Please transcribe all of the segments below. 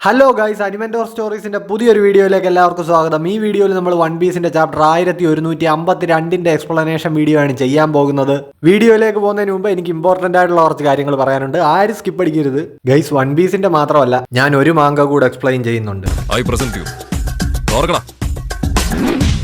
Hello guys, അനിമെന്റോർ സ്റ്റോറീസിന്റെ പുതിയൊരു വീഡിയോയിലേക്ക് എല്ലാവർക്കും സ്വാഗതം. ഈ വീഡിയോയിൽ നമ്മൾ വൺ പീസിന്റെ ചാപ്റ്റർ 1152 എക്സ്പ്ലനേഷൻ വീഡിയോ ആണ് ചെയ്യാൻ പോകുന്നത്. വീഡിയോയിലേക്ക് പോകുന്നതിന് മുമ്പ് എനിക്ക് ഇമ്പോർട്ടന്റ് ആയിട്ടുള്ള കുറച്ച് കാര്യങ്ങൾ പറയാനുണ്ട്. ആരും സ്കിപ്പ് അടിക്കരുത് ഗൈസ്. വൺ പീസിന്റെ മാത്രമല്ല, ഞാൻ ഒരു മാങ്ക കൂടെ എക്സ്പ്ലെയിൻ ചെയ്യുന്നുണ്ട്.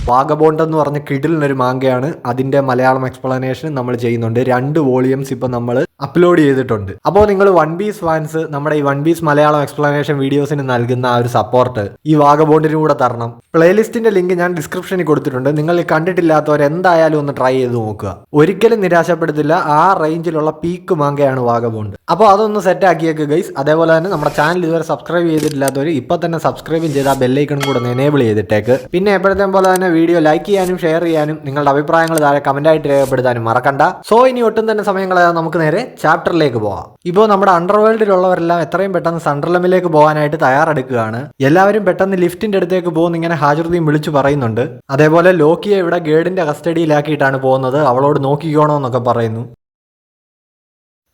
വാഗബോണ്ട് എന്ന് പറഞ്ഞ കിഡിലിനൊരു മാങ്കയാണ്. അതിന്റെ മലയാളം എക്സ്പ്ലനേഷൻ നമ്മൾ ചെയ്യുന്നുണ്ട്. 2 വോളിയംസ് ഇപ്പം നമ്മൾ അപ്ലോഡ് ചെയ്തിട്ടുണ്ട്. അപ്പോൾ നിങ്ങൾ വൺ പീസ് ഫാൻസ് നമ്മുടെ ഈ വൺ പീസ് മലയാളം എക്സ്പ്ലനേഷൻ വീഡിയോസിന് നൽകുന്ന ആ ഒരു സപ്പോർട്ട് ഈ വാഗബോണ്ടിന് കൂടെ തരണം. പ്ലേലിസ്റ്റിന്റെ ലിങ്ക് ഞാൻ ഡിസ്ക്രിപ്ഷനിൽ കൊടുത്തിട്ടുണ്ട്. നിങ്ങൾ കണ്ടിട്ടില്ലാത്തവർ എന്തായാലും ഒന്ന് ട്രൈ ചെയ്ത് നോക്കുക. ഒരിക്കലും നിരാശപ്പെടുത്തില്ല. ആ റേഞ്ചിലുള്ള പീക്ക് മാങ്കയാണ് വാഗബോണ്ട്. അപ്പോൾ അതൊന്ന് സെറ്റ് ആക്കിയേക്ക് ഗൈസ്. അതേപോലെ തന്നെ നമ്മുടെ ചാനൽ ഇതുവരെ സബ്സ്ക്രൈബ് ചെയ്തിട്ടില്ലാത്തവർ ഇപ്പൊ തന്നെ സബ്സ്ക്രൈബും ചെയ്ത് ആ ബെല്ലൈക്കണും കൂടെ എനേബിൾ ചെയ്തിട്ടേക്ക്. പിന്നെ എപ്പോഴത്തെ പോലെ തന്നെ വീഡിയോ ലൈക്ക് ചെയ്യാനും ഷെയർ ചെയ്യാനും നിങ്ങളുടെ അഭിപ്രായങ്ങൾ താഴെ കമന്റായിട്ട് രേഖപ്പെടുത്താനും മറക്കണ്ട. സോ ഇനി ഒട്ടും തന്നെ സമയം കളയാതെ നമുക്ക് നേരെ ചാപ്റ്ററിലേക്ക് പോവാം. ഇപ്പോൾ നമ്മുടെ അണ്ടർവേൾഡിലുള്ളവരെല്ലാം എത്രയും പെട്ടെന്ന് സണ്ടർലമിലേക്ക് പോകാനായിട്ട് തയ്യാറെടുക്കുകയാണ്. എല്ലാവരും പെട്ടെന്ന് ലിഫ്റ്റിന്റെ അടുത്തേക്ക് പോകുന്ന ഇങ്ങനെ ഹാജറുദ്ദീൻ വിളിച്ചു പറയുന്നുണ്ട്. അതേപോലെ ലോക്കിയെ ഇവിടെ ഗേഡിന്റെ കസ്റ്റഡിയിലാക്കിയിട്ടാണ് പോകുന്നത്. അവളോട് നോക്കിക്കോണമെന്നൊക്കെ പറയുന്നു.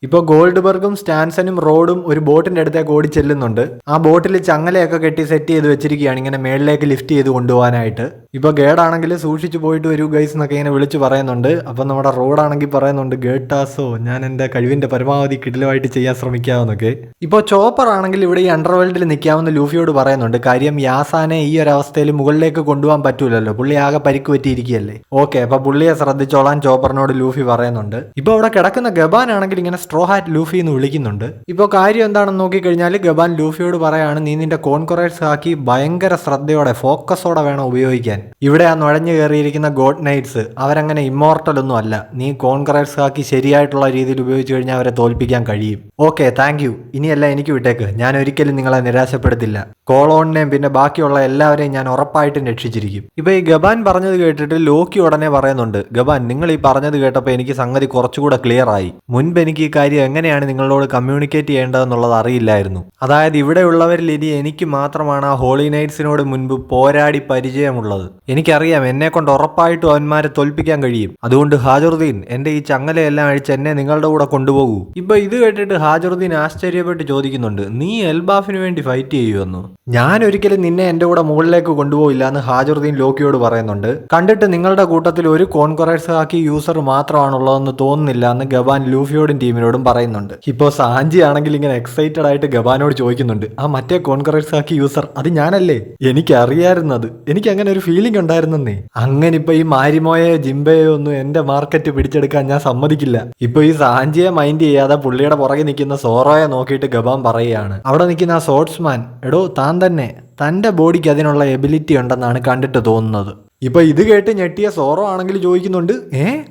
ഇപ്പോൾ ഗോൾഡ്ബർഗും സ്റ്റാൻസനും റോഡും ഒരു ബോട്ടിന്റെ അടുത്തേക്ക് ഓടി ചെല്ലുന്നുണ്ട്. ആ ബോട്ടിൽ ചങ്ങലയൊക്കെ കെട്ടി സെറ്റ് ചെയ്ത് വെച്ചിരിക്കുകയാണ് ഇങ്ങനെ മേളിലേക്ക് ലിഫ്റ്റ് ചെയ്ത് കൊണ്ടുപോകാനായിട്ട്. ഇപ്പോൾ ഗേഡാണെങ്കിൽ സൂക്ഷിച്ചു പോയിട്ട് വരൂ ഗൈസ് എന്നൊക്കെ ഇങ്ങനെ വിളിച്ച് പറയുന്നുണ്ട്. അപ്പം നമ്മുടെ റോഡാണെങ്കിൽ പറയുന്നുണ്ട്, ഗേട്ടാസോ ഞാൻ എൻ്റെ കഴിവിൻ്റെ പരമാവധി കിടിലുമായിട്ട് ചെയ്യാൻ ശ്രമിക്കാമെന്നൊക്കെ. ഇപ്പോൾ ചോപ്പർ ആണെങ്കിൽ ഇവിടെ ഈ അണ്ടർവേൾഡിൽ നിൽക്കാമെന്ന് ലൂഫിയോട് പറയുന്നുണ്ട്. കാര്യം യാസാനെ ഈ ഒരു അവസ്ഥയിൽ മുകളിലേക്ക് കൊണ്ടുപോകാൻ പറ്റൂലല്ലോ, പുള്ളി ആകെ പരിക്ക് പറ്റിയിരിക്കുകയല്ലേ. ഓക്കെ, അപ്പോൾ പുള്ളിയെ ശ്രദ്ധിച്ചോളാൻ ചോപ്പറിനോട് ലൂഫി പറയുന്നുണ്ട്. ഇപ്പോൾ അവിടെ കിടക്കുന്ന ഗബാൻ ആണെങ്കിൽ ഇങ്ങനെ സ്ട്രോ ഹാറ്റ് ലൂഫി എന്ന് വിളിക്കുന്നുണ്ട്. ഇപ്പോൾ കാര്യം എന്താണെന്ന് നോക്കിക്കഴിഞ്ഞാൽ ഗബാൻ ലൂഫിയോട് പറയാണ്, നീ നിന്റെ കോൺകൊറേഴ്സ് ആക്കി ഭയങ്കര ശ്രദ്ധയോടെ ഫോക്കസോടെ വേണം ഉപയോഗിക്കാൻ. ഇവിടെ ആ നുഴഞ്ഞു കയറിയിരിക്കുന്ന ഗോഡ് നൈറ്റ്സ് അവരങ്ങനെ ഇമ്മോർട്ടൽ ഒന്നും അല്ല. നീ കോൺകൊറേഴ്സ് ആക്കി ശരിയായിട്ടുള്ള രീതിയിൽ ഉപയോഗിച്ചു കഴിഞ്ഞാൽ അവരെ തോൽപ്പിക്കാൻ കഴിയും. Okay, thank you. ഇനിയല്ല എനിക്ക് വിട്ടേക്ക്. ഞാൻ ഒരിക്കലും നിങ്ങളെ നിരാശപ്പെടുത്തില്ല. കോളോണിനെയും പിന്നെ ബാക്കിയുള്ള എല്ലാവരെയും ഞാൻ ഉറപ്പായിട്ടും രക്ഷിച്ചിരിക്കും. ഇപ്പൊ ഈ ഗബാൻ പറഞ്ഞത് കേട്ടിട്ട് ലോക്കി ഉടനെ പറയുന്നുണ്ട്, ഗബാൻ നിങ്ങൾ ഈ പറഞ്ഞത് കേട്ടപ്പോൾ എനിക്ക് സംഗതി കുറച്ചുകൂടെ ക്ലിയർ ആയി. മുൻപ് എനിക്ക് ഈ കാര്യം എങ്ങനെയാണ് നിങ്ങളോട് കമ്മ്യൂണിക്കേറ്റ് ചെയ്യേണ്ടതെന്നുള്ളത് അറിയില്ലായിരുന്നു. അതായത് ഇവിടെയുള്ളവരിൽ ഇനി എനിക്ക് മാത്രമാണ് ആ ഹോളി നൈറ്റ്സിനോട് മുൻപ് പോരാടി പരിചയമുള്ളത്. എനിക്കറിയാം എന്നെ കൊണ്ട് ഉറപ്പായിട്ടും അവന്മാരെ തോൽപ്പിക്കാൻ കഴിയും. അതുകൊണ്ട് ഹാജറുദ്ദീൻ എന്റെ ഈ ചങ്ങലയെല്ലാം അഴിച്ച് എന്നെ നിങ്ങളുടെ കൂടെ കൊണ്ടുപോകൂ. ഇപ്പൊ ഇത് കേട്ടിട്ട് ഹാജറുദ്ദീൻ ആശ്ചര്യപ്പെട്ട് ചോദിക്കുന്നുണ്ട്, നീ എൽബാഫിന് വേണ്ടി ഫൈറ്റ് ചെയ്യുമെന്നു? ഞാൻ ഒരിക്കലും നിന്നെ എന്റെ കൂടെ മുകളിലേക്ക് കൊണ്ടുപോയില്ല എന്ന് ഹാജറുദ്ദീൻ ലോക്കിയോട് പറയുന്നുണ്ട്. കണ്ടിട്ട് നിങ്ങളുടെ കൂട്ടത്തിൽ ഒരു കോൺകൊറേഴ്സ് ആക്കി യൂസർ മാത്രമാണുള്ളതെന്ന് തോന്നുന്നില്ല എന്ന് ഗബാൻ ലൂഫിയോടും ടീമിനോടും പറയുന്നുണ്ട്. ഇപ്പോൾ സാഞ്ചി ആണെങ്കിൽ ഇങ്ങനെ എക്സൈറ്റഡ് ആയിട്ട് ഗബാനോട് ചോദിക്കുന്നുണ്ട്, ആ മറ്റേ കോൺകൊറേഴ്സ് ആക്കി യൂസർ അത് ഞാനല്ലേ? എനിക്കറിയായിരുന്നത്, എനിക്ക് അങ്ങനെ ഒരു ഫീലിംഗ് ഉണ്ടായിരുന്നേ. അങ്ങനെ ഇപ്പൊ ഈ മാരിമോയെ ജിംബയോ ഒന്നും എന്റെ മാർക്കറ്റ് പിടിച്ചെടുക്കാൻ ഞാൻ സമ്മതിക്കില്ല. ഇപ്പൊ ഈ സാഞ്ചിയെ മൈൻഡ് ചെയ്യാതെ പുള്ളിയുടെ പുറകെ നിൽക്കുന്ന സോറോയെ നോക്കിയിട്ട് ഗബാൻ പറയുകയാണ്, അവിടെ നിൽക്കുന്ന ആ സോർട്സ്മാൻ, എടോ താൻ തന്നെ, തന്റെ ബോഡിക്ക് അതിനുള്ള എബിലിറ്റി ഉണ്ടെന്നാണ് കണ്ടിട്ട് തോന്നുന്നത്. ഇപ്പൊ ഇത് കേട്ട് ഞെട്ടിയ സോറോ ആണെങ്കിൽ ചോദിക്കുന്നുണ്ട്,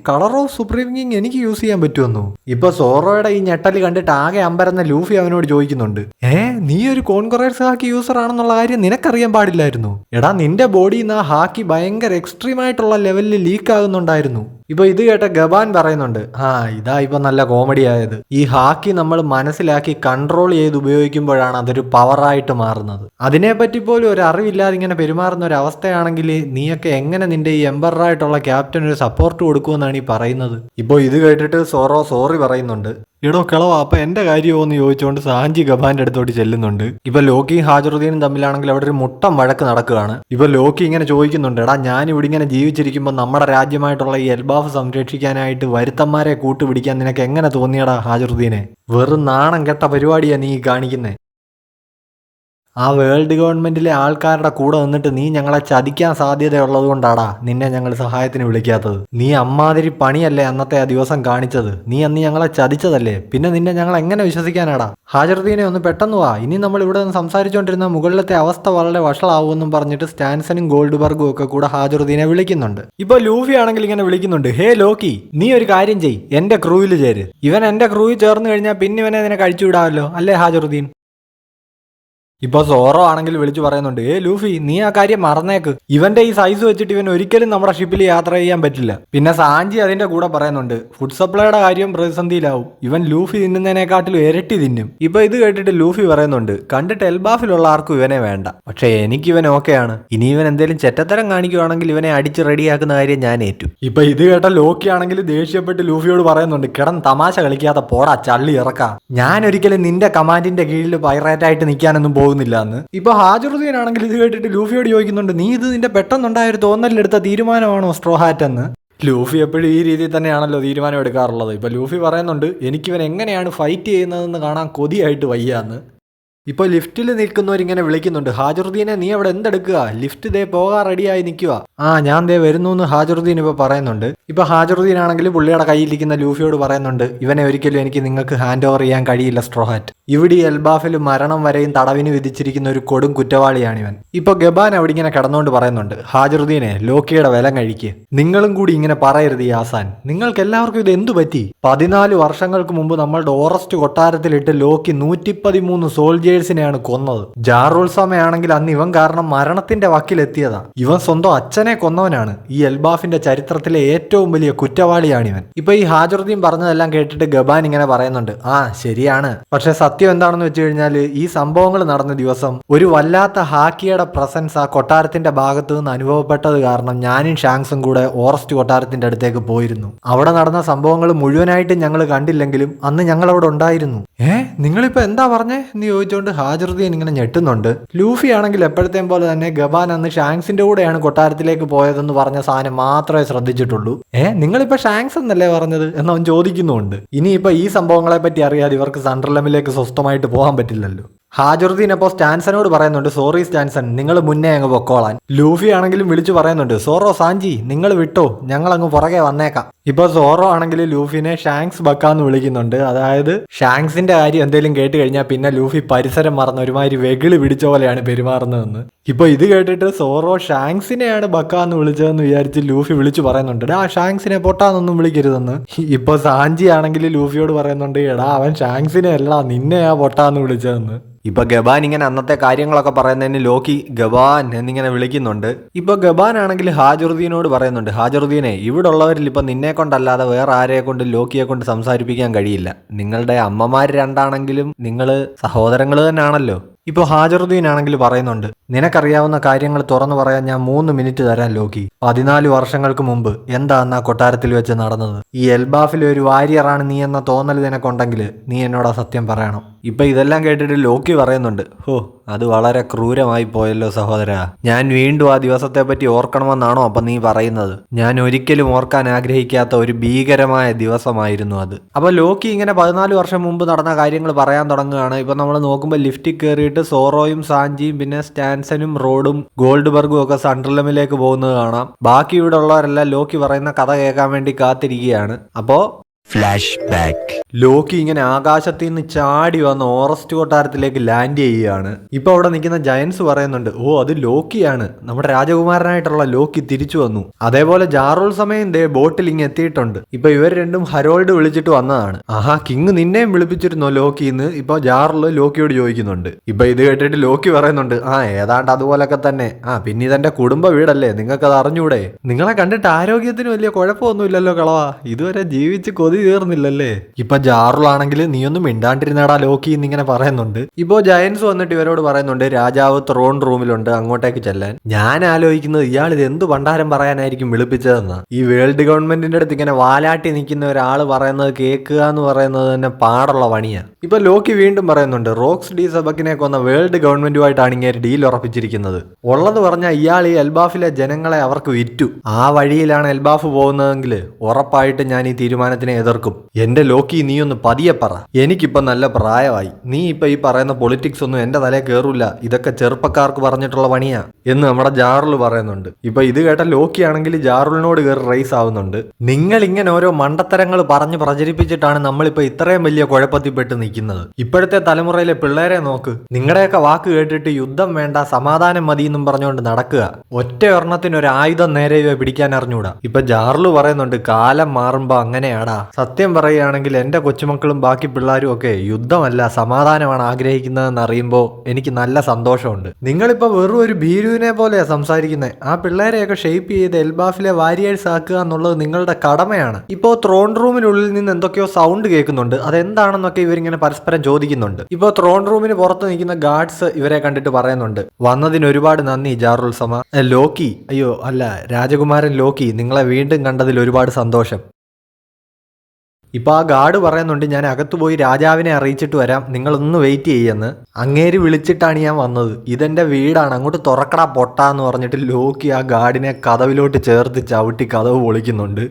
കളർ ഓഫ് സുപ്രീം കിങ് എനിക്ക് യൂസ് ചെയ്യാൻ പറ്റുമെന്നു? ഇപ്പൊ സോറോയുടെ ഈ ഞെട്ടൽ കണ്ടിട്ട് ആകെ അമ്പരന്ന ലൂഫി അവനോട് ചോദിക്കുന്നുണ്ട്, നീ ഒരു കോൺകൊറേഴ്സ് ഹാക്കി യൂസർ ആണെന്നുള്ള കാര്യം നിനക്കറിയാൻ പാടില്ലായിരുന്നു? എടാ നിന്റെ ബോഡിയിൽ നിന്ന് ആ ഹാക്കി ഭയങ്കര എക്സ്ട്രീം ആയിട്ടുള്ള ലെവലിൽ ലീക്ക് ആകുന്നുണ്ടായിരുന്നു. ഇപ്പൊ ഇത് കേട്ട ഗബാൻ പറയുന്നുണ്ട്, ഇതാ ഇപ്പൊ നല്ല കോമഡി ആയത്. ഈ ഹാക്കി നമ്മൾ മനസ്സിലാക്കി കൺട്രോൾ ചെയ്ത് ഉപയോഗിക്കുമ്പോഴാണ് അതൊരു പവറായിട്ട് മാറുന്നത്. അതിനെപ്പറ്റി പോലും ഒരു അറിവില്ലാതെ ഇങ്ങനെ പെരുമാറുന്ന ഒരു അവസ്ഥയാണെങ്കിൽ നീയൊക്കെ എങ്ങനെ നിന്റെ ഈ എംബറായിട്ടുള്ള ക്യാപ്റ്റൻ ഒരു സപ്പോർട്ട് കൊടുക്കുമെന്നാണ് ഈ പറയുന്നത്. ഇപ്പൊ ഇത് കേട്ടിട്ട് സോറോ സോറി പറയുന്നുണ്ട്. എടോ കിളവാ, അപ്പൊ എന്റെ കാര്യമോ എന്ന് ചോദിച്ചുകൊണ്ട് സാഞ്ചി ഗബാന്റെ അടുത്തോട്ട് ചെല്ലുന്നുണ്ട്. ഇപ്പൊ ലോക്കിയും ഹാജറുദ്ദീനും തമ്മിലാണെങ്കിൽ അവിടെ ഒരു മുട്ടം വഴക്ക് നടക്കുകയാണ്. ഇപ്പൊ ലോക്കി ഇങ്ങനെ ചോദിക്കുന്നുണ്ട്, എടാ ഞാൻ ഇവിടെ ഇങ്ങനെ ജീവിച്ചിരിക്കുമ്പോൾ നമ്മുടെ രാജ്യമായിട്ടുള്ള ഈ എൽബാഫ് സംരക്ഷിക്കാനായിട്ട് വരുത്തന്മാരെ കൂട്ടുപിടിക്കാൻ നിനക്ക് എങ്ങനെ തോന്നിയടാ ഹാജറുദ്ദീനെ? വെറും നാണം കെട്ട പരിപാടിയാ നീ കാണിക്കുന്നേ. ആ വേൾഡ് ഗവൺമെന്റിലെ ആൾക്കാരുടെ കൂടെ നിന്നിട്ട് നീ ഞങ്ങളെ ചതിക്കാൻ സാധ്യതയുള്ളത് കൊണ്ടാടാ നിന്നെ ഞങ്ങൾ സഹായത്തിന് വിളിക്കാത്തത്. നീ അമ്മാതിരി പണിയല്ലേ അന്നത്തെ ആ ദിവസം കാണിച്ചത്? നീ അന്ന് ഞങ്ങളെ ചതിച്ചതല്ലേ? പിന്നെ നിന്നെ ഞങ്ങൾ എങ്ങനെ വിശ്വസിക്കാനാടാ? ഹാജറുദ്ദീനെ ഒന്ന് പെട്ടെന്ന് വാ, ഇനി നമ്മൾ ഇവിടെ നിന്ന് സംസാരിച്ചുകൊണ്ടിരുന്ന മുകളിലത്തെ അവസ്ഥ വളരെ വഷളാവുമെന്നും പറഞ്ഞിട്ട് സ്റ്റാൻസനും ഗോൾഡ്ബർഗും ഒക്കെ കൂടെ ഹാജറുദ്ദീനെ വിളിക്കുന്നുണ്ട്. ഇപ്പൊ ലൂഫി ആണെങ്കിൽ ഇങ്ങനെ വിളിക്കുന്നുണ്ട്, ഹേ ലോക്കി, നീ ഒരു കാര്യം ചെയ്യ്, എന്റെ ക്രൂവിൽ ചേര്. ഇവൻ എന്റെ ക്രൂവിൽ ചേർന്ന് കഴിഞ്ഞാൽ പിന്നെ ഇവനെ നിനക്ക് അഴിച്ചു വിടാമല്ലോ, അല്ലേ ഹാജറുദ്ദീൻ? ഇപ്പൊ സോറോ ആണെങ്കിൽ വിളിച്ചു പറയുന്നുണ്ട്, ലൂഫി നീ ആ കാര്യം മറന്നേക്ക്. ഇവന്റെ ഈ സൈസ് വെച്ചിട്ട് ഇവൻ ഒരിക്കലും നമ്മുടെ ഷിപ്പിൽ യാത്ര ചെയ്യാൻ പറ്റില്ല. പിന്നെ സാഞ്ചി അതിന്റെ കൂടെ പറയുന്നുണ്ട്, ഫുഡ് സപ്ലൈയുടെ കാര്യം പ്രതിസന്ധിയിലാവും. ഇവൻ ലൂഫി തിന്നുന്നതിനെക്കാട്ടിലും ഇരട്ടി തിന്നും. ഇപ്പൊ ഇത് കേട്ടിട്ട് ലൂഫി പറയുന്നുണ്ട്, കണ്ടിട്ട് എൽബാഫിലുള്ള ആർക്കും ഇവനെ വേണ്ട, പക്ഷെ എനിക്ക് ഇവൻ ഓക്കെയാണ്. ഇനി ഇവൻ എന്തെങ്കിലും ചെറ്റത്തരം കാണിക്കുവാണെങ്കിൽ ഇവനെ അടിച്ച് റെഡിയാക്കുന്ന കാര്യം ഞാൻ ഏറ്റു. ഇപ്പൊ ഇത് കേട്ട ലോക്കി ആണെങ്കിൽ ദേഷ്യപ്പെട്ട് ലൂഫിയോട് പറയുന്നുണ്ട്, കിടന്ന് തമാശ കളിക്കാതെ പോടാ ചള്ളി ഇറക്കാം. ഞാൻ ഒരിക്കലും നിന്റെ കമാൻഡിന്റെ കീഴിൽ പൈറേറ്റായിട്ട് നിൽക്കാനൊന്നും പോകുന്നില്ല. പോകുന്നില്ല എന്ന്. ഇപ്പൊ ഹാജറുദ്ദീൻ ആണെങ്കിൽ ഇത് കേട്ടിട്ട് ലൂഫിയോട് ചോദിക്കുന്നുണ്ട്, നീ ഇത് നിന്റെ പെട്ടെന്നുണ്ടായൊരു തോന്നലിലെടുത്ത തീരുമാനമാണോ സ്ട്രോ ഹാറ്റ് എന്ന്. ലൂഫി എപ്പോഴും ഈ രീതിയിൽ തന്നെയാണല്ലോ തീരുമാനം എടുക്കാറുള്ളത്. ഇപ്പൊ ലൂഫി പറയുന്നുണ്ട്, എനിക്കിവൻ എങ്ങനെയാണ് ഫൈറ്റ് ചെയ്യുന്നതെന്ന് കാണാൻ കൊതിയായിട്ട് വയ്യാന്ന്. ഇപ്പോൾ ലിഫ്റ്റിൽ നിൽക്കുന്നവരിങ്ങനെ വിളിക്കുന്നുണ്ട്, ഹാജറുദ്ദീനെ നീ അവിടെ എന്തെടുക്കുക, ലിഫ്റ്റ് ദേ പോകാൻ റെഡിയായി നിൽക്കുക. ഞാൻ ദേ വരുന്നു എന്ന് ഹാജറുദ്ദീൻ ഇപ്പോൾ പറയുന്നുണ്ട്. ഇപ്പോൾ ഹാജറുദ്ദീൻ ആണെങ്കിൽ പുള്ളിയുടെ കയ്യിലിരിക്കുന്ന ലൂഫിയോട് പറയുന്നുണ്ട്, ഇവനെ ഒരിക്കലും എനിക്ക് നിങ്ങൾക്ക് ഹാൻഡ് ഓവർ ചെയ്യാൻ കഴിയില്ല സ്ട്രോ ഹാറ്റ്. ഇവിടെ എൽബാഫിൽ മരണം വരെയും തടവിന് വിധിച്ചിരിക്കുന്ന ഒരു കൊടും കുറ്റവാളിയാണിവൻ. ഇപ്പോൾ ഗബാൻ അവിടെ ഇങ്ങനെ കിടന്നുകൊണ്ട് പറയുന്നുണ്ട്, ഹാജറുദ്ദീനെ ലോക്കിയുടെ വില കഴിക്ക്, നിങ്ങളും കൂടി ഇങ്ങനെ പറയരുത് ഈ ആസാൻ, നിങ്ങൾക്ക് എല്ലാവർക്കും ഇത് എന്തു പറ്റി? 14 വർഷങ്ങൾക്ക് മുമ്പ് നമ്മളുടെ ഓറസ്റ്റ് കൊട്ടാരത്തിലിട്ട് ലോക്കി 113 സോൾജേഴ്സിനെയാണ് കൊന്നത്. ജാറുൾസമയാണെങ്കിൽ അന്ന് ഇവൻ കാരണം മരണത്തിന്റെ വക്കിലെത്തിയതാ. ഇവൻ സ്വന്തം അച്ഛനെ കൊന്നവനാണ്. ഈ എൽബാഫിന്റെ ചരിത്രത്തിലെ ഏറ്റവും വലിയ കുറ്റവാളിയാണിവൻ. ഇപ്പൊ ഈ ഹാജറുദ്ദീൻ പറഞ്ഞതെല്ലാം കേട്ടിട്ട് ഗബാൻ ഇങ്ങനെ പറയുന്നുണ്ട്, ശരിയാണ്, പക്ഷെ സത്യം എന്താണെന്ന് വെച്ച് കഴിഞ്ഞാൽ ഈ സംഭവങ്ങൾ നടന്ന ദിവസം ഒരു വല്ലാത്ത ഹാക്കിയുടെ പ്രസൻസ് ആ കൊട്ടാരത്തിന്റെ ഭാഗത്ത് നിന്ന് അനുഭവപ്പെട്ടത് കാരണം ഞാനും ഷാങ്സും കൂടെ ഓറസ്റ്റ് കൊട്ടാരത്തിന്റെ അടുത്തേക്ക് പോയിരുന്നു. അവിടെ നടന്ന സംഭവങ്ങൾ മുഴുവനായിട്ടും ഞങ്ങൾ കണ്ടില്ലെങ്കിലും അന്ന് ഞങ്ങൾ അവിടെ ഉണ്ടായിരുന്നു. നിങ്ങളിപ്പോ എന്താ പറഞ്ഞേ എന്ന് ചോദിച്ചുകൊണ്ട് ഹാജറുദ്ദീൻ ഇങ്ങനെ ഞെട്ടുന്നുണ്ട്. ലൂഫി ആണെങ്കിൽ എപ്പോഴത്തെയും പോലെ തന്നെ ഗബാൻ അന്ന് ഷാങ്സിന്റെ കൂടെയാണ് കൊട്ടാരത്തിലേക്ക് പോയതെന്ന് പറഞ്ഞ സാധനം മാത്രമേ ശ്രദ്ധിച്ചിട്ടുള്ളൂ. നിങ്ങളിപ്പോ ഷാങ്സ് എന്നല്ലേ പറഞ്ഞത് എന്നവൻ ചോദിക്കുന്നുണ്ട്. ഇനിയിപ്പോ ഈ സംഭവങ്ങളെ പറ്റി അറിയാതെ ഇവർക്ക് സൺഡർലമിലേക്ക് സ്വസ്ഥമായിട്ട് പോകാൻ പറ്റില്ലല്ലോ. ഹാജറുദ്ദീൻ അപ്പോൾ സ്റ്റാൻസനോട് പറയുന്നുണ്ട്, സോറി സ്റ്റാൻസൺ, നിങ്ങൾ മുന്നേ അങ്ങ് പൊക്കോളാൻ. ലൂഫി ആണെങ്കിലും വിളിച്ചു പറയുന്നുണ്ട്, സോറോ സാഞ്ചി നിങ്ങൾ വിട്ടോ, ഞങ്ങൾ അങ്ങ് പുറകെ വന്നേക്കാം. ഇപ്പൊ സോറോ ആണെങ്കിൽ ലൂഫിനെ ഷാങ്സ് ബക്കാന്ന് വിളിക്കുന്നുണ്ട്. അതായത് ഷാങ്സിന്റെ കാര്യം എന്തെങ്കിലും കേട്ട് കഴിഞ്ഞാൽ പിന്നെ ലൂഫി പരിസരം മറന്ന് ഒരുമാതിരി വെകിളി പിടിച്ച പോലെയാണ് പെരുമാറുന്നതെന്ന്. ഇപ്പൊ ഇത് കേട്ടിട്ട് സോറോ ഷാങ്സിനെയാണ് ബക്കാന്ന് വിളിച്ചതെന്ന് വിചാരിച്ച് ലൂഫി വിളിച്ചു പറയുന്നുണ്ട്, ഷാങ്സിനെ പൊട്ടാന്നൊന്നും വിളിക്കരുതെന്ന്. ഇപ്പൊ സാഞ്ചി ആണെങ്കിൽ ലൂഫിയോട് പറയുന്നുണ്ട്, എടാ അവൻ ഷാങ്സിനെ അല്ല നിന്നെയാ പൊട്ടാന്ന് വിളിച്ചതെന്ന്. ഇപ്പൊ ഗബാൻ ഇങ്ങനെ അന്നത്തെ കാര്യങ്ങളൊക്കെ പറയുന്നതിന് ലോക്കി ഗബാൻ എന്നിങ്ങനെ വിളിക്കുന്നുണ്ട്. ഇപ്പൊ ഗബാൻ ആണെങ്കിൽ ഹാജറുദ്ദീനോട് പറയുന്നുണ്ട്, ഹാജറുദ്ദീനെ ഇവിടെ ഉള്ളവരിൽ ഇപ്പൊ നിന്നെ കൊണ്ടല്ലാതെ വേറെ ആരെയെ കൊണ്ട് ലോക്കിയെ കൊണ്ട് സംസാരിപ്പിക്കാൻ കഴിയില്ല. നിങ്ങളുടെ അമ്മമാർ രണ്ടാണെങ്കിലും നിങ്ങള് സഹോദരങ്ങൾ തന്നെയാണല്ലോ. ഇപ്പൊ ഹാജറുദ്ദീൻ ആണെങ്കിൽ പറയുന്നുണ്ട്, നിനക്കറിയാവുന്ന കാര്യങ്ങൾ തുറന്നു പറയാൻ ഞാൻ 3 മിനിറ്റ് തരാൻ ലോക്കി. 14 വർഷങ്ങൾക്ക് മുമ്പ് എന്താ കൊട്ടാരത്തിൽ വെച്ച് നടന്നത്? ഈ എൽബാഫിലെ ഒരു വാരിയറാണ് നീ എന്ന തോന്നൽ നിനക്കുണ്ടെങ്കിൽ നീ എന്നോട് സത്യം പറയണം. ഇപ്പൊ ഇതെല്ലാം കേട്ടിട്ട് ലോക്കി പറയുന്നുണ്ട്, അത് വളരെ ക്രൂരമായി പോയല്ലോ സഹോദര. ഞാൻ വീണ്ടും ആ ദിവസത്തെ പറ്റി ഓർക്കണമെന്നാണോ അപ്പൊ നീ പറയുന്നത്? ഞാൻ ഒരിക്കലും ഓർക്കാൻ ആഗ്രഹിക്കാത്ത ഒരു ഭീകരമായ ദിവസമായിരുന്നു അത്. അപ്പൊ ലോക്കി ഇങ്ങനെ 14 വർഷം മുമ്പ് നടന്ന കാര്യങ്ങൾ പറയാൻ തുടങ്ങുകയാണ്. ഇപ്പൊ നമ്മൾ നോക്കുമ്പോൾ ലിഫ്റ്റിൽ കയറിയിട്ട് സോറോയും സാഞ്ചിയും പിന്നെ സ്റ്റാൻസനും റോഡും ഗോൾഡ്ബർഗും ഒക്കെ സൺഡർലമിലേക്ക് പോകുന്നത് കാണാം. ബാക്കി ഇവിടെ ഉള്ളവരെല്ലാം ലോക്കി പറയുന്ന കഥ കേൾക്കാൻ വേണ്ടി കാത്തിരിക്കുകയാണ്. അപ്പോ ഫ്ലാഷ് ബാക്ക്. ലോക്കി ഇങ്ങനെ ആകാശത്തിൽ നിന്ന് ചാടി വന്ന് ഓറസ്റ്റ് കൊട്ടാരത്തിലേക്ക് ലാൻഡ് ചെയ്യുകയാണ്. ഇപ്പൊ അവിടെ നിൽക്കുന്ന ജയൻസ് പറയുന്നുണ്ട്, അത് ലോക്കിയാണ്, നമ്മുടെ രാജകുമാരനായിട്ടുള്ള ലോക്കി തിരിച്ചു വന്നു. അതേപോലെ ജാറൂൾ സമയം ബോട്ടിൽ ഇങ്ങ് എത്തിയിട്ടുണ്ട്. ഇപ്പൊ ഇവർ രണ്ടും ഹരോൾഡ് വിളിച്ചിട്ട് വന്നതാണ്. കിങ് നിന്നെയും വിളിപ്പിച്ചിരുന്നോ ലോക്കിന്ന്? ഇപ്പൊ ജാറൂൾ ലോക്കിയോട് ചോദിക്കുന്നുണ്ട്. ഇപ്പൊ ഇത് കേട്ടിട്ട് ലോക്കി പറയുന്നുണ്ട്, ഏതാണ്ട് അതുപോലൊക്കെ തന്നെ. പിന്നെ ഇതെന്റെ കുടുംബ വീടല്ലേ, നിങ്ങൾക്കത് അറിഞ്ഞൂടെ? നിങ്ങളെ കണ്ടിട്ട് ആരോഗ്യത്തിന് വലിയ കുഴപ്പമൊന്നുമില്ലല്ലോ കളവാ, ഇതുവരെ ജീവിച്ച് കൊതി തീർന്നില്ലല്ലേ? ഇപ്പൊ ജാറുൾ ആണെങ്കിൽ നീ ഒന്നും മിണ്ടാണ്ടിരുന്നാടാ ലോക്കി എന്നിങ്ങനെ പറയുന്നുണ്ട്. ഇപ്പോ ജയൻസ് വന്നിട്ട് ഇവരോട് പറയുന്നുണ്ട്, രാജാവ് ത്രോൺ റൂമിലുണ്ട്, അങ്ങോട്ടേക്ക് ചെല്ലാൻ. ഞാൻ ആലോചിക്കുന്നത് ഇയാൾ ഇത് എന്ത് ഭണ്ഡാരം പറയാനായിരിക്കും വിളിപ്പിച്ചതെന്ന്. ഈ വേൾഡ് ഗവൺമെന്റിന്റെ അടുത്ത് ഇങ്ങനെ വാലാട്ടി നിൽക്കുന്ന ഒരാള് പറയുന്നത് കേൾക്കുക എന്ന് പറയുന്നത് തന്നെ പാടുള്ള പണിയാ. ഇപ്പൊ ലോക്കി വീണ്ടും പറയുന്നുണ്ട്, റോക്സ് ഡി സബക്കിനെ കൊന്ന വേൾഡ് ഗവൺമെന്റുമായിട്ടാണ് ഇങ്ങനെ ഡീൽ ഉറപ്പിച്ചിരിക്കുന്നത്. ഉള്ളത് പറഞ്ഞാൽ ഇയാൾ ഈ എൽബാഫിലെ ജനങ്ങളെ അവർക്ക് വിറ്റു. ആ വഴിയിലാണ് എൽബാഫ് പോകുന്നതെങ്കിൽ ഉറപ്പായിട്ട് ഞാൻ ഈ തീരുമാനത്തിനെ എതിർക്കും. എന്റെ ലോക്കി നീ ഒന്ന് പതിയെ പറ, എനിക്കിപ്പോ നല്ല പ്രായമായി. നീ ഇപ്പൊ ഈ പറയുന്ന പൊളിറ്റിക്സ് ഒന്നും എന്റെ തലേ കയറൂല, ഇതൊക്കെ ചെറുപ്പക്കാർക്ക് പറഞ്ഞിട്ടുള്ള പണിയാ എന്ന് നമ്മുടെ ജാറുൾ പറയുന്നുണ്ട്. ഇപ്പൊ ഇത് കേട്ട ലോക്കി ആണെങ്കിൽ ജാറുളിനോട് കയറി റേസ് ആവുന്നുണ്ട്. നിങ്ങൾ ഇങ്ങനെ ഓരോ മണ്ടത്തരങ്ങൾ പറഞ്ഞ് പ്രചരിപ്പിച്ചിട്ടാണ് നമ്മളിപ്പോ ഇത്രയും വലിയ കുഴപ്പത്തിൽപ്പെട്ട് നിൽക്കുന്നത്. ഇപ്പോഴത്തെ തലമുറയിലെ പിള്ളേരെ നോക്ക്, നിങ്ങളുടെയൊക്കെ വാക്ക് കേട്ടിട്ട് യുദ്ധം വേണ്ട സമാധാനം മതി എന്നും പറഞ്ഞുകൊണ്ട് നടക്കുക. ഒറ്റ ഒരെണ്ണത്തിന് ഒരു ആയുധം നേരെ പിടിക്കാൻ അറിഞ്ഞൂടാ. ഇപ്പൊ ജാറുൾ പറയുന്നുണ്ട്, കാലം മാറുമ്പോ അങ്ങനെയാടാ. സത്യം പറയുകയാണെങ്കിൽ എൻ്റെ കൊച്ചുമക്കളും ബാക്കി പിള്ളേരും ഒക്കെ യുദ്ധമല്ല സമാധാനമാണ് ആഗ്രഹിക്കുന്നതെന്ന് അറിയുമ്പോൾ എനിക്ക് നല്ല സന്തോഷമുണ്ട്. നിങ്ങളിപ്പോൾ വെറും ഒരു ഭീരുവിനെ പോലെയാണ് സംസാരിക്കുന്നത്. ആ പിള്ളേരെയൊക്കെ ഷേപ്പ് ചെയ്ത് എൽബാഫിലെ വാരിയേഴ്സ് ആക്കുക എന്നുള്ളത് നിങ്ങളുടെ കടമയാണ്. ഇപ്പോൾ ത്രോൺ റൂമിനുള്ളിൽ നിന്ന് എന്തൊക്കെയോ സൗണ്ട് കേൾക്കുന്നുണ്ട്, അതെന്താണെന്നൊക്കെ ഇവരിങ്ങനെ പരസ്പരം ചോദിക്കുന്നുണ്ട്. ഇപ്പോൾ ത്രോൺ റൂമിന് പുറത്ത് നിൽക്കുന്ന ഗാർഡ്സ് ഇവരെ കണ്ടിട്ട് പറയുന്നുണ്ട്, വന്നതിന് ഒരുപാട് നന്ദി ജാറുൾ സമ. ലോക്കി, അയ്യോ അല്ല രാജകുമാരൻ ലോക്കി, നിങ്ങളെ വീണ്ടും കണ്ടതിൽ ഒരുപാട് സന്തോഷം. ഇപ്പൊ ആ ഗാർഡ് പറയുന്നുണ്ട് ഞാൻ അകത്ത് പോയി രാജാവിനെ അറിയിച്ചിട്ട് വരാം, നിങ്ങളൊന്ന് വെയിറ്റ് ചെയ്യുമെന്ന്. അങ്ങേര് വിളിച്ചിട്ടാണ് ഞാൻ വന്നത്, ഇതെന്റെ വീടാണ്, അങ്ങോട്ട് തുറക്കടാ പൊട്ടാന്ന് പറഞ്ഞിട്ട് ലോക്കി ആ ഗാർഡിനെ കതവിലോട്ട് ചേർത്ത് ചവിട്ടി കതവ് പൊളിക്കുന്നുണ്ട്.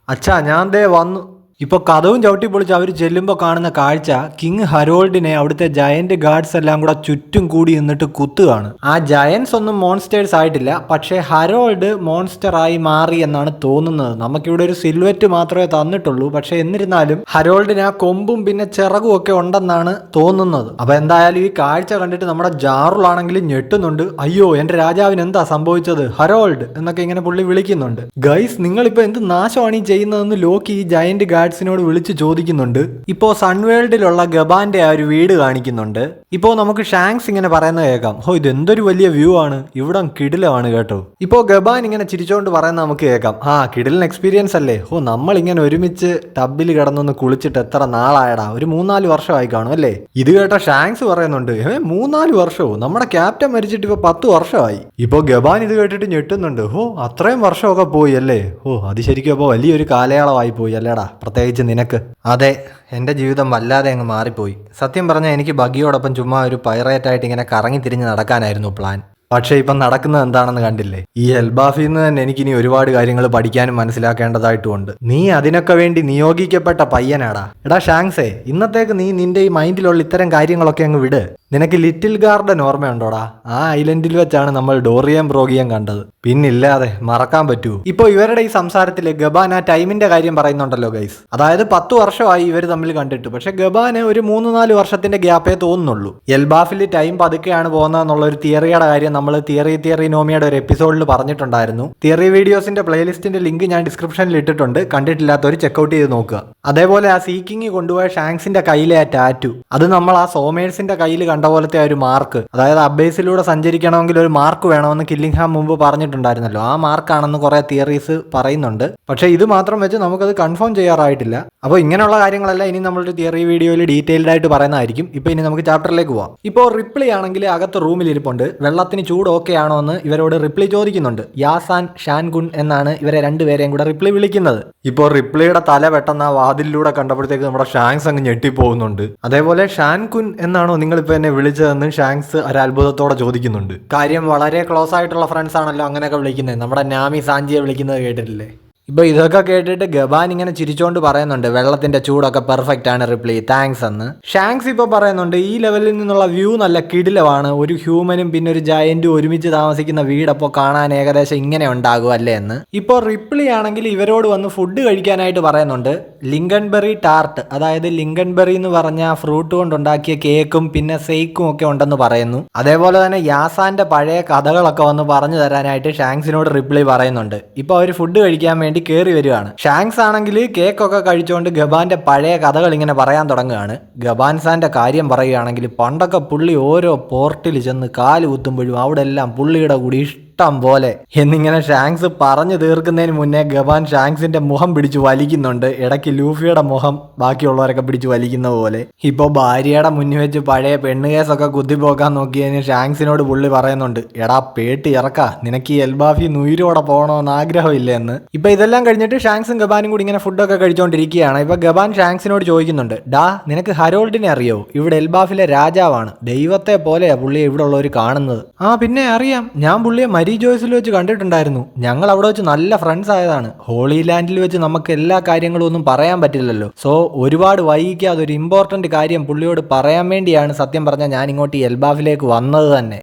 അച്ഛാ ഞാൻ ദേ വന്നു. ഇപ്പോൾ കഥവും ചവിട്ടി പൊളിച്ച് അവർ ചെല്ലുമ്പോൾ കാണുന്ന കാഴ്ച കിങ് ഹരോൾഡിനെ അവിടുത്തെ ജയന്റ് ഗാർഡ്സ് എല്ലാം കൂടെ ചുറ്റും കൂടി നിന്നിട്ട് കുത്തുകയാണ്. ആ ജയൻസ് ഒന്നും മോൺസ്റ്റേഴ്സ് ആയിട്ടില്ല, പക്ഷേ ഹരോൾഡ് മോൺസ്റ്റർ ആയി മാറി എന്നാണ് തോന്നുന്നത്. നമുക്കിവിടെ ഒരു സിൽവറ്റ് മാത്രമേ തന്നിട്ടുള്ളൂ, പക്ഷെ എന്നിരുന്നാലും ഹരോൾഡിന് ആ കൊമ്പും പിന്നെ ചിറകും ഒക്കെ ഉണ്ടെന്നാണ് തോന്നുന്നത്. അപ്പൊ എന്തായാലും ഈ കാഴ്ച കണ്ടിട്ട് നമ്മുടെ ജാറുളാണെങ്കിലും ഞെട്ടുന്നുണ്ട്. അയ്യോ എന്റെ രാജാവിന് എന്താ സംഭവിച്ചത്, ഹരോൾഡ് എന്നൊക്കെ ഇങ്ങനെ പുള്ളി വിളിക്കുന്നുണ്ട്. ഗൈസ് നിങ്ങളിപ്പോ എന്ത് നാശമാണ് ഈ ചെയ്യുന്നതെന്ന് ലോക്കി ഈ ജയന്റ് ഗാർഡ്സിനോട് വിളിച്ച് ചോദിക്കുന്നുണ്ട്. ഇപ്പോ സൺവേൾഡിലുള്ള ഗബാന്റെ ആ ഒരു വീട് കാണിക്കുന്നുണ്ട്. ഇപ്പോ നമുക്ക് ഷാങ്സ് ഇങ്ങനെ പറയുന്നത് കേൾക്കാം, ഹോ ഇതെന്തൊരു വലിയ വ്യൂ ആണ്, ഇവിടം കിടിലമാണ് കേട്ടോ. ഇപ്പോ ഗബാൻ ഇങ്ങനെ ചിരിച്ചോണ്ട് പറയുന്നത് നമുക്ക് കേൾക്കാം, ആ കിടിലൻ എക്സ്പീരിയൻസ് അല്ലേ, ഓ നമ്മൾ ഇങ്ങനെ ഒരുമിച്ച് ടബിൽ കിടന്നൊന്ന് കുളിച്ചിട്ട് എത്ര നാളായടാ, ഒരു 3-4 വർഷമായി കാണും അല്ലേ. ഇത് കേട്ട ഷാങ്സ് പറയുന്നുണ്ട്, 3-4 വർഷവും, നമ്മുടെ ക്യാപ്റ്റൻ മരിച്ചിട്ട് ഇപ്പൊ 10 വർഷമായി. ഇപ്പോ ഗബാൻ ഇത് കേട്ടിട്ട് ഞെട്ടുന്നുണ്ട്, ഓ അത്രയും വർഷമൊക്കെ പോയി അല്ലേ, ഓ അത് ശരിക്കും അപ്പോൾ വലിയൊരു കാലയളവായി പോയി അല്ലേടാ, പ്രത്യേകിച്ച് നിനക്ക്. അതെ, എൻ്റെ ജീവിതം വല്ലാതെ അങ്ങ് മാറിപ്പോയി. സത്യം പറഞ്ഞാൽ എനിക്ക് ബഗിയോടൊപ്പം ചുമ്മാ ഒരു പൈറേറ്റായിട്ട് ഇങ്ങനെ കറങ്ങി തിരിഞ്ഞ് നടക്കാനായിരുന്നു പ്ലാൻ. പക്ഷേ ഇപ്പം നടക്കുന്നത് എന്താണെന്ന് കണ്ടില്ലേ. ഈ എൽബാഫിൽ നിന്ന് തന്നെ എനിക്കിനി ഒരുപാട് കാര്യങ്ങൾ പഠിക്കാനും മനസ്സിലാക്കേണ്ടതായിട്ടുമുണ്ട്. നീ അതിനൊക്കെ വേണ്ടി നിയോഗിക്കപ്പെട്ട പയ്യനാടാ. എടാ ഷാങ്സേ, ഇന്നത്തേക്ക് നീ നിന്റെ ഈ മൈൻഡിലുള്ള ഇത്തരം കാര്യങ്ങളൊക്കെ അങ്ങ് വിട്. നിനക്ക് ലിറ്റിൽ ഗാർഡൻ ഓർമ്മയുണ്ടോടാ? ആ ഐലൻഡിൽ വെച്ചാണ് നമ്മൾ ഡോറിയം ബ്രോഗിയം കണ്ടത്. പിന്നില്ലാതെ മറക്കാൻ പറ്റൂ. ഇപ്പോൾ ഇവരുടെ ഈ സംസാരത്തിൽ ഗബാൻ ആ ടൈമിന്റെ കാര്യം പറയുന്നുണ്ടല്ലോ ഗൈസ്. അതായത് 10 വർഷമായി ഇവർ തമ്മിൽ കണ്ടിട്ട്, പക്ഷെ ഗബാന് ഒരു 3-4 വർഷത്തിന്റെ ഗ്യാപ്പേ തോന്നുന്നുള്ളൂ. എൽബാഫിൽ ടൈം പതുക്കെയാണ് പോകുന്നതെന്നുള്ള ഒരു തിയറിയുടെ കാര്യം നമ്മൾ തിയറി നോമിയുടെ ഒരു എപ്പിസോഡിൽ പറഞ്ഞിട്ടുണ്ടായിരുന്നു. തിയറി വീഡിയോസിന്റെ പ്ലേലിസ്റ്റിന്റെ ലിങ്ക് ഞാൻ ഡിസ്ക്രിപ്ഷനിൽ ഇട്ടിട്ടുണ്ട്, കണ്ടിട്ടില്ലാത്തവർ ചെക്കൗട്ട് ചെയ്ത് നോക്കുക. അതേപോലെ ആ സീക്കിങ് കൊണ്ടുപോയ ഷാങ്സിന്റെ കയ്യിലെ ആ ടാറ്റു, അത് നമ്മൾ ആ സോമേഴ്സിന്റെ കയ്യിൽ കണ്ട പോലത്തെ ആ ഒരു മാർക്ക്, അതായത് അബേസിലൂടെ സഞ്ചരിക്കണമെങ്കിൽ ഒരു മാർക്ക് വേണമെന്ന് കില്ലിംഗ്ഹാം മുമ്പ് പറഞ്ഞിട്ടുണ്ടായിരുന്നല്ലോ, ആ മാർക്കാണെന്ന് കുറെ തിയറീസ് പറയുന്നുണ്ട്. പക്ഷെ ഇത് മാത്രം വെച്ച് നമുക്കത് കൺഫേം ചെയ്യാറായിട്ടില്ല. അപ്പോൾ ഇങ്ങനെയുള്ള കാര്യങ്ങളെല്ലാം ഇനി നമ്മളൊരു തിയറി വീഡിയോയിൽ ഡീറ്റെയിൽഡ് ആയിട്ട് പറയുന്നതായിരിക്കും. ഇപ്പൊ ഇനി നമുക്ക് ചാപ്റ്ററിലേക്ക് പോവാം. ഇപ്പോൾ റിപ്ലി ആണെങ്കിൽ അകത്ത് റൂമിൽ ഇരിപ്പുണ്ട്. വെള്ളത്തിന് ചൂട് ഓക്കെ ആണോ എന്ന് ഇവരോട് റിപ്ലി ചോദിക്കുന്നുണ്ട്. യാസാൻ ഷാൻകുൻ എന്നാണ് ഇവരെ രണ്ടുപേരെയും കൂടെ റിപ്ലി വിളിക്കുന്നത്. ഇപ്പോൾ റിപ്ലിയുടെ തല പെട്ടെന്ന് ആ വാതിലൂടെ കണ്ടപ്പോഴത്തേക്ക് നമ്മുടെ ഷാങ്സ് അങ്ങ് ഞെട്ടിപ്പോകുന്നുണ്ട്. അതേപോലെ ഷാൻകുൻ എന്നാണോ നിങ്ങളിപ്പോൾ എന്നെ വിളിച്ചതെന്ന് ഷാങ്സ് ഒരു അത്ഭുതത്തോടെ ചോദിക്കുന്നുണ്ട്. കാര്യം വളരെ ക്ലോസ് ആയിട്ടുള്ള ഫ്രണ്ട്സ് ആണല്ലോ അങ്ങനെയൊക്കെ വിളിക്കുന്നത്. നമ്മുടെ നാമി സാഞ്ചിയെ വിളിക്കുന്നത് കേട്ടിട്ടില്ലേ? ഇപ്പോൾ ഇതൊക്കെ കേട്ടിട്ട് ഗബാൻ ഇങ്ങനെ ചിരിച്ചോണ്ട് പറയുന്നുണ്ട്, വെള്ളത്തിന്റെ ചൂടൊക്കെ പെർഫെക്റ്റ് ആണ് റിപ്ലൈ, താങ്ക്സ് എന്ന്. ഷാങ്സ് ഇപ്പോൾ പറയുന്നുണ്ട്, ഈ ലെവലിൽ നിന്നുള്ള വ്യൂ നല്ല കിടിലമാണ്, ഒരു ഹ്യൂമനും പിന്നെ ഒരു ജയന്റും ഒരുമിച്ച് താമസിക്കുന്ന വീടപ്പോൾ കാണാൻ ഏകദേശം ഇങ്ങനെ ഉണ്ടാകും അല്ലേ എന്ന്. ഇപ്പോൾ റിപ്ലൈ ആണെങ്കിൽ ഇവരോട് വന്ന് ഫുഡ് കഴിക്കാനായിട്ട് പറയുന്നുണ്ട്. ലിങ്കൺബെറി ടാർട്ട്, അതായത് ലിങ്കൺബെറി എന്ന് പറഞ്ഞ ഫ്രൂട്ട് കൊണ്ടുണ്ടാക്കിയ കേക്കും പിന്നെ സെയ്ക്കും ഒക്കെ ഉണ്ടെന്ന് പറയുന്നു. അതേപോലെ തന്നെ യാസാന്റെ പഴയ കഥകളൊക്കെ വന്ന് പറഞ്ഞു തരാനായിട്ട് ഷാങ്സിനോട് റിപ്ലൈ പറയുന്നുണ്ട്. ഇപ്പോൾ അവർ ഫുഡ് കഴിക്കാൻ വേണ്ടി കയറി വരികയാണ്. ഷാങ്സ് ആണെങ്കിൽ കേക്കൊക്കെ കഴിച്ചുകൊണ്ട് ഗബാന്റെ പഴയ കഥകൾ ഇങ്ങനെ പറയാൻ തുടങ്ങുകയാണ്. ഗബാൻസാന്റെ കാര്യം പറയുകയാണെങ്കിൽ പണ്ടൊക്കെ പുള്ളി ഓരോ പോർട്ടിൽ ചെന്ന് കാല് കുത്തുമ്പോഴും അവിടെ എല്ലാം പുള്ളിയുടെ കൂടി ഇഷ്ടം പോലെ എന്നിങ്ങനെ ഷാങ്സ് പറഞ്ഞു തീർക്കുന്നതിന് മുന്നേ ഗബാൻ ഷാങ്സിന്റെ മുഖം പിടിച്ചു വലിക്കുന്നുണ്ട്. ഇടയ്ക്ക് ലൂഫിയുടെ മുഖം ബാക്കിയുള്ളവരൊക്കെ പിടിച്ചു വലിക്കുന്ന പോലെ. ഇപ്പോൾ ഭാര്യയുടെ മുന്നിൽ വെച്ച് പഴയ പെണ്ണുകേസൊക്കെ കുത്തിപ്പോക്കാൻ നോക്കിയതിന് ഷാങ്സിനോട് പുള്ളി പറയുന്നുണ്ട്, എടാ പേട്ടി ഇറക്കാ, നിനക്ക് ഈ എൽബാഫി നുയിരോടെ പോകണമെന്ന് ആഗ്രഹമില്ല എന്ന്. ഇപ്പൊ ഇതെല്ലാം കഴിഞ്ഞിട്ട് ഷാങ്സും ഗബാനും കൂടി ഇങ്ങനെ ഫുഡൊക്കെ കഴിച്ചുകൊണ്ടിരിക്കുകയാണ്. ഇപ്പൊ ഗബാൻ ഷാങ്സിനോട് ചോദിക്കുന്നുണ്ട്, ഡാ നിനക്ക് ഹരോൾഡിനെ അറിയോ? ഇവിടെ എൽബാഫിലെ രാജാവാണ്, ദൈവത്തെ പോലെയാ പുള്ളിയെ ഇവിടെ ഉള്ളവർ കാണുന്നത്. ആ പിന്നെ അറിയാം, ഞാൻ പുള്ളിയെ മരി ജോയ്സിൽ വെച്ച് കണ്ടിട്ടുണ്ടായിരുന്നു. ഞങ്ങൾ അവിടെ വെച്ച് നല്ല ഫ്രണ്ട്സ് ആയതാണ്. ഹോളി ലാൻഡിൽ വെച്ച് നമുക്ക് എല്ലാ കാര്യങ്ങളും ഒന്നും പറയാൻ പറ്റില്ലല്ലോ. സോ ഒരുപാട് വൈകിക്കാതെ ഒരു ഇമ്പോർട്ടന്റ് കാര്യം പുള്ളിയോട് പറയാൻ വേണ്ടിയാണ് സത്യം പറഞ്ഞാൽ ഞാൻ ഇങ്ങോട്ട് ഈ എൽബാഫിലേക്ക് വന്നത് തന്നെ.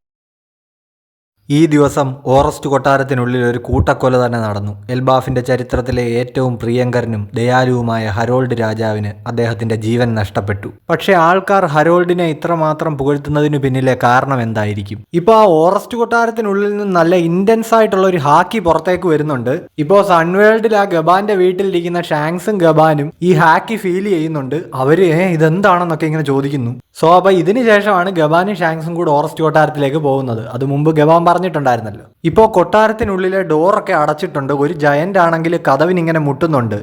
ഈ ദിവസം ഓറസ്റ്റ് കൊട്ടാരത്തിനുള്ളിൽ ഒരു കൂട്ടക്കൊല തന്നെ നടന്നു. എൽബാഫിന്റെ ചരിത്രത്തിലെ ഏറ്റവും പ്രിയങ്കരനും ദയാലുവുമായ ഹരോൾഡ് രാജാവിന് അദ്ദേഹത്തിന്റെ ജീവൻ നഷ്ടപ്പെട്ടു. പക്ഷെ ആൾക്കാർ ഹരോൾഡിനെ ഇത്രമാത്രം പുകഴ്ത്തുന്നതിനു പിന്നിലെ കാരണം എന്തായിരിക്കും? ഇപ്പൊ ആ ഓറസ്റ്റ് കൊട്ടാരത്തിനുള്ളിൽ നിന്ന് നല്ല ഇന്റൻസ് ആയിട്ടുള്ള ഒരു ഹാക്കി പുറത്തേക്ക് വരുന്നുണ്ട്. ഇപ്പോ സൺവേൾഡിൽ ആ ഗബാന്റെ വീട്ടിലിരിക്കുന്ന ഷാങ്സും ഗബാനും ഈ ഹാക്കി ഫീൽ ചെയ്യുന്നുണ്ട്. അവര് ഇതെന്താണെന്നൊക്കെ ഇങ്ങനെ ചോദിക്കുന്നു. സോ അപ്പൊ ഇതിന് ശേഷമാണ് ഗബാനും ഷാങ്സും കൂടെ ഓറസ്റ്റ് കൊട്ടാരത്തിലേക്ക് പോകുന്നത്. അത് മുമ്പ് ഗബാൻ പറഞ്ഞിട്ടുണ്ടായിരുന്നല്ലോ. ഇപ്പോ കൊട്ടാരത്തിനുള്ളിലെ ഡോറൊക്കെ അടച്ചിട്ടുണ്ട്. ഒരു ജയന്റ് ആണെങ്കിൽ കതവിനിങ്ങനെ മുട്ടുന്നുണ്ട്.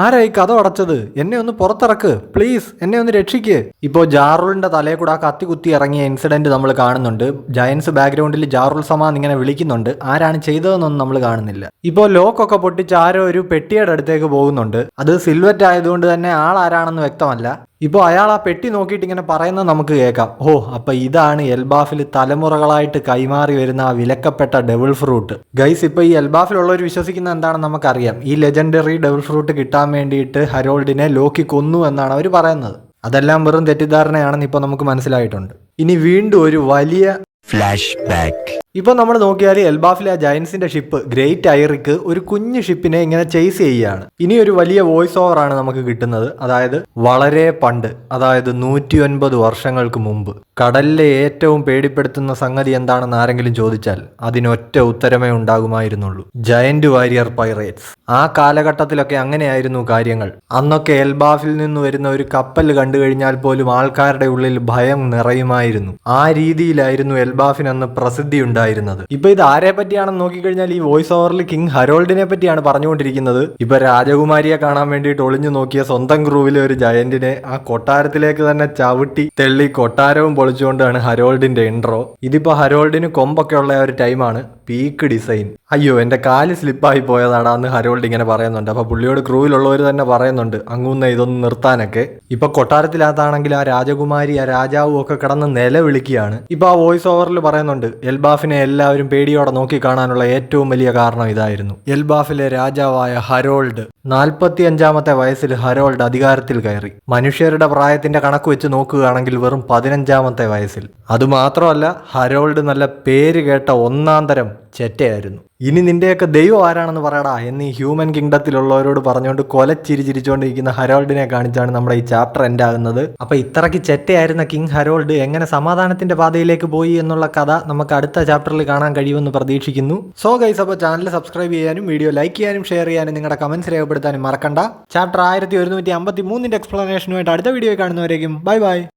ആരാ ഈ കഥ അടച്ചത്? എന്നെ ഒന്ന് പുറത്തിറക്ക് പ്ലീസ്, എന്നെ ഒന്ന് രക്ഷിക്ക്. ഇപ്പോ ജാറുളിന്റെ തലയിൽ കൂടെ ആ കത്തി കുത്തി ഇറങ്ങിയ ഇൻസിഡന്റ് നമ്മൾ കാണുന്നുണ്ട്. ജയൻസ് ബാക്ക്ഗ്രൗണ്ടിൽ ജാറുൾ സമാൻ ഇങ്ങനെ വിളിക്കുന്നുണ്ട്. ആരാണ് ചെയ്തതെന്നൊന്നും നമ്മൾ കാണുന്നില്ല. ഇപ്പോ ലോക്കൊക്കെ പൊട്ടിച്ച് ആരോ ഒരു പെട്ടിയുടെ അടുത്തേക്ക് പോകുന്നുണ്ട്. അത് സിൽവറ്റ് ആയതുകൊണ്ട് തന്നെ ആളാരാണെന്ന് വ്യക്തമല്ല. ഇപ്പോൾ അയാൾ ആ പെട്ടി നോക്കിയിട്ട് ഇങ്ങനെ പറയുന്നത് നമുക്ക് കേൾക്കാം. അപ്പൊ ഇതാണ് എൽബാഫിൽ തലമുറകളായിട്ട് കൈമാറി വരുന്ന ആ വിലക്കപ്പെട്ട ഡെവിൾ ഫ്രൂട്ട്. ഗൈസ്, ഇപ്പൊ ഈ എൽബാഫിലുള്ളവർ വിശ്വസിക്കുന്ന എന്താണെന്ന് നമുക്കറിയാം. ഈ ലെജൻഡറി ഡെവിൾ ഫ്രൂട്ട് കിട്ടാൻ വേണ്ടിയിട്ട് ഹരോൾഡിനെ ലോക്കി കൊന്നു എന്നാണ് അവർ പറയുന്നത്. അതെല്ലാം വെറും തെറ്റിദ്ധാരണയാണെന്ന് ഇപ്പോൾ നമുക്ക് മനസ്സിലായിട്ടുണ്ട്. ഇനി വീണ്ടും ഒരു വലിയ ഫ്ലാഷ് ബാക്ക്. ഇപ്പൊ നമ്മൾ നോക്കിയാൽ എൽബാഫിലെ ആ ജയൻസിന്റെ ഷിപ്പ് ഗ്രേറ്റ് ഐറിക്ക് ഒരു കുഞ്ഞു ഷിപ്പിനെ ഇങ്ങനെ ചേസ് ചെയ്യുകയാണ്. ഇനി ഒരു വലിയ വോയിസ് ഓവർ ആണ് നമുക്ക് കിട്ടുന്നത്. അതായത് വളരെ പണ്ട്, അതായത് 109 വർഷങ്ങൾക്ക് മുമ്പ് കടലിലെ ഏറ്റവും പേടിപ്പെടുത്തുന്ന സംഗതി എന്താണെന്ന് ആരെങ്കിലും ചോദിച്ചാൽ അതിനൊറ്റ ഉത്തരമേ ഉണ്ടാകുമായിരുന്നുള്ളൂ: ജയന്റ് വാരിയർ പൈറേറ്റ്സ്. ആ കാലഘട്ടത്തിലൊക്കെ അങ്ങനെയായിരുന്നു കാര്യങ്ങൾ. അന്നൊക്കെ എൽബാഫിൽ നിന്ന് വരുന്ന ഒരു കപ്പൽ കണ്ടു കഴിഞ്ഞാൽ പോലും ആൾക്കാരുടെ ഉള്ളിൽ ഭയം നിറയുമായിരുന്നു. ആ രീതിയിലായിരുന്നു എൽബാഫിനന്ന് പ്രസിദ്ധി ഉണ്ടായിരുന്നത്. ഇപ്പൊ ഇത് ആരെ പറ്റിയാണെന്ന് നോക്കിക്കഴിഞ്ഞാൽ ഈ വോയിസ് ഓവറിൽ കിങ് ഹരോൾഡിനെ പറ്റിയാണ് പറഞ്ഞുകൊണ്ടിരിക്കുന്നത്. ഇപ്പൊ രാജകുമാരിയെ കാണാൻ വേണ്ടിയിട്ട് ഒളിഞ്ഞു നോക്കിയ സ്വന്തം ക്രൂവിലെ ഒരു ജയന്റിനെ ആ കൊട്ടാരത്തിലേക്ക് തന്നെ ചവിട്ടി തെള്ളി കൊട്ടാരവും പൊളിച്ചുകൊണ്ടാണ് ഹരോൾഡിന്റെ ഇൻട്രോ. ഇതിപ്പോ ഹരോൾഡിന് കൊമ്പൊക്കെ ഉള്ള ഒരു ടൈമാണ്. Peak design. അയ്യോ, എന്റെ കാല് സ്ലിപ്പായി പോയതാണ് അന്ന് ഹരോൾഡ് ഇങ്ങനെ പറയുന്നുണ്ട്. അപ്പൊ പുള്ളിയോട് ക്രൂവിലുള്ളവർ തന്നെ പറയുന്നുണ്ട് അങ്ങൂന്ന് ഇതൊന്ന് നിർത്താനൊക്കെ. ഇപ്പൊ കൊട്ടാരത്തിനകത്താണെങ്കിൽ ആ രാജകുമാരി ആ രാജാവും ഒക്കെ കിടന്ന് നിലവിളിക്കുകയാണ്. ഇപ്പൊ ആ വോയിസ് ഓവറിൽ പറയുന്നുണ്ട് എൽബാഫിനെ എല്ലാവരും പേടിയോടെ നോക്കി കാണാനുള്ള ഏറ്റവും വലിയ കാരണം ഇതായിരുന്നു. എൽബാഫിലെ രാജാവായ ഹരോൾഡ് 45-ാമത്തെ വയസ്സിൽ ഹരോൾഡ് അധികാരത്തിൽ കയറി. മനുഷ്യരുടെ പ്രായത്തിന്റെ കണക്ക് വെച്ച് നോക്കുകയാണെങ്കിൽ വെറും 15-ാമത്തെ വയസ്സിൽ. അതുമാത്രമല്ല, ഹരോൾഡ് നല്ല പേര് കേട്ട ഒന്നാം തരം ചെറ്റയായിരുന്നു. ഇനി നിന്റെയൊക്കെ ദൈവം ആരാണെന്ന് പറയടാ എന്ന് ഈ ഹ്യൂമൻ കിങ്ഡത്തിലുള്ളവരോട് പറഞ്ഞുകൊണ്ട് കൊലച്ചിരിച്ചിരിച്ചുകൊണ്ടിരിക്കുന്ന ഹരോൾഡിനെ കാണിച്ചാണ് നമ്മുടെ ഈ ചാപ്റ്റർ എൻഡ് ആകുന്നത്. അപ്പൊ ഇത്രയ്ക്ക് ചെറ്റയായിരുന്ന കിങ് ഹരോൾഡ് എങ്ങനെ സമാധാനത്തിന്റെ പാതയിലേക്ക് പോയി എന്നുള്ള കഥ നമുക്ക് അടുത്ത ചാപ്റ്ററിൽ കാണാൻ കഴിയുമെന്ന് പ്രതീക്ഷിക്കുന്നു. സോ ഗൈസ്, അപ്പോൾ ചാനൽ സബ്സ്ക്രൈബ് ചെയ്യാനും വീഡിയോ ലൈക്ക് ചെയ്യാനും ഷെയർ ചെയ്യാനും നിങ്ങളുടെ കമന്റ്സ് രേഖപ്പെടുത്താനും മറക്കണ്ട. ചാപ്റ്റർ 1153 എക്സ്പ്ലനേഷനുമായിട്ട് അടുത്ത വീഡിയോ കാണുന്നവരേക്കും ബൈ ബൈ.